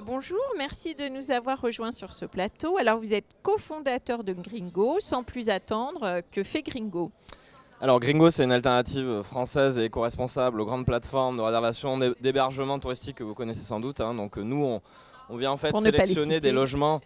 bonjour, merci de nous avoir rejoints sur ce plateau. Alors vous êtes cofondateur de Gringo, sans plus attendre, que fait Gringo? Alors Gringo, c'est une alternative française et éco-responsable aux grandes plateformes de réservation d'hébergement touristique que vous connaissez sans doute. Donc nous, on vient en fait sélectionner des logements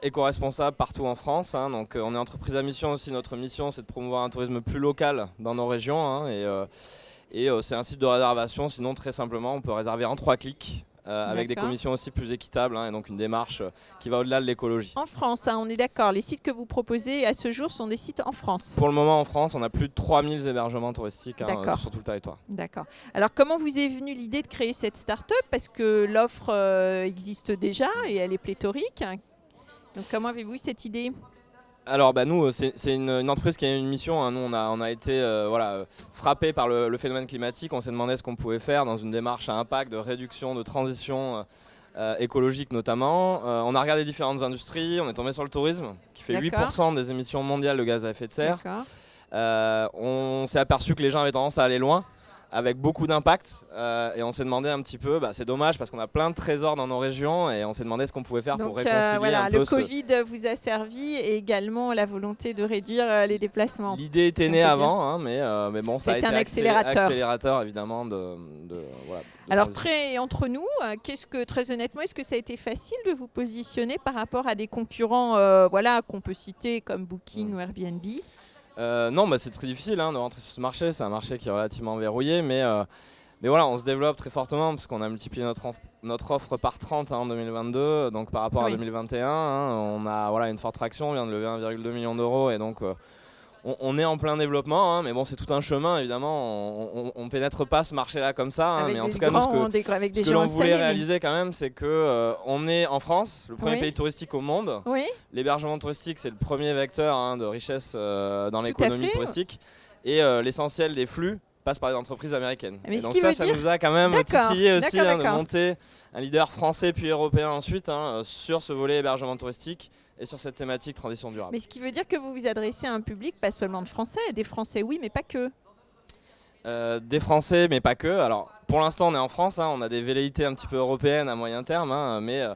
éco-responsables partout en France. Donc on est entreprise à mission aussi. Notre mission, c'est de promouvoir un tourisme plus local dans nos régions. Et c'est un site de réservation. Sinon, très simplement, on peut réserver en 3 clics. Avec des commissions aussi plus équitables et donc une démarche qui va au-delà de l'écologie. En France, on est d'accord, les sites que vous proposez à ce jour sont des sites en France? Pour le moment en France, on a plus de 3000 hébergements touristiques sur tout le territoire. D'accord. Alors comment vous est venue l'idée de créer cette start-up? Parce que l'offre existe déjà et elle est pléthorique. Donc comment avez-vous eu cette idée? Alors nous, c'est une entreprise qui a une mission. Nous, on a été frappé par le phénomène climatique. On s'est demandé ce qu'on pouvait faire dans une démarche à impact de réduction, de transition écologique notamment. On a regardé différentes industries. On est tombé sur le tourisme qui fait 8% des émissions mondiales de gaz à effet de serre. On s'est aperçu que les gens avaient tendance à aller loin, avec beaucoup d'impact, et on s'est demandé un petit peu, c'est dommage parce qu'on a plein de trésors dans nos régions et on s'est demandé ce qu'on pouvait faire pour réconcilier un peu. Le Covid vous a servi et également la volonté de réduire les déplacements. L'idée était née avant, mais bon, ça a été un accélérateur évidemment Alors entre nous, très honnêtement, est-ce que ça a été facile de vous positionner par rapport à des concurrents qu'on peut citer comme Booking ou Airbnb? Non, c'est très difficile de rentrer sur ce marché. C'est un marché qui est relativement verrouillé, mais voilà, on se développe très fortement parce qu'on a multiplié notre offre par 30 en 2022. Donc par rapport à 2021, on a une forte traction. On vient de lever 1,2 million d'euros et donc on est en plein développement. Mais bon, c'est tout un chemin évidemment. On pénètre pas ce marché-là comme ça. Mais en tout cas, nous, ce que l'on voulait réaliser quand même, c'est que on est en France, le premier pays touristique au monde. L'hébergement touristique, c'est le premier vecteur de richesse dans l'économie touristique. Et l'essentiel des flux passe par les entreprises américaines. Et donc ça nous a quand même titillé aussi de monter un leader français puis européen ensuite sur ce volet hébergement touristique et sur cette thématique transition durable. Mais ce qui veut dire que vous vous adressez à un public pas seulement de Français, des Français oui, mais pas que. Des Français, mais pas que. Alors pour l'instant on est en France, on a des velléités un petit peu européennes à moyen terme, mais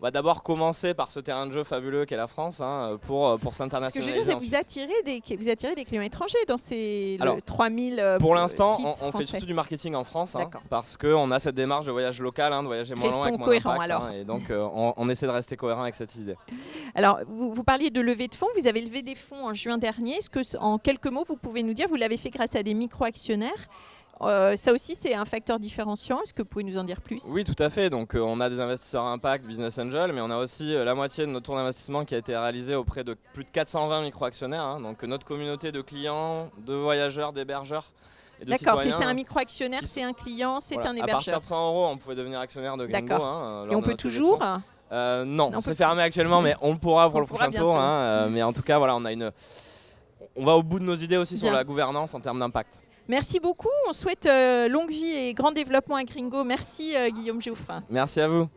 on va d'abord commencer par ce terrain de jeu fabuleux qu'est la France pour s'internationaliser. Ce que je veux dire, c'est que vous attirez des clients étrangers dans ces 3000 Pour l'instant, sites on fait surtout du marketing en France parce qu'on a cette démarche de voyage local, de voyager moins loin avec moins d'impact. Et donc, on essaie de rester cohérent avec cette idée. Alors, vous parliez de levée de fonds. Vous avez levé des fonds en juin dernier. Est-ce que, en quelques mots, vous pouvez nous dire, vous l'avez fait grâce à des micro-actionnaires? Ça aussi, c'est un facteur différenciant. Est-ce que vous pouvez nous en dire plus? Oui, tout à fait. Donc, on a des investisseurs impact, business angel, mais on a aussi la moitié de notre tour d'investissement qui a été réalisé auprès de plus de 420 micro-actionnaires. Donc, notre communauté de clients, de voyageurs, d'hébergeurs et de citoyens. D'accord, si c'est un micro-actionnaire, c'est un client, c'est un hébergeur. À partir de 100 €, on pouvait devenir actionnaire de Gringo. Et on peut toujours non, c'est fermé actuellement, mais on pourra pour le prochain tour. Mais en tout cas, voilà, on va au bout de nos idées aussi sur la gouvernance en termes d'impact. Merci beaucoup. On souhaite longue vie et grand développement à Gringo. Merci Guillaume Géoffrin. Merci à vous.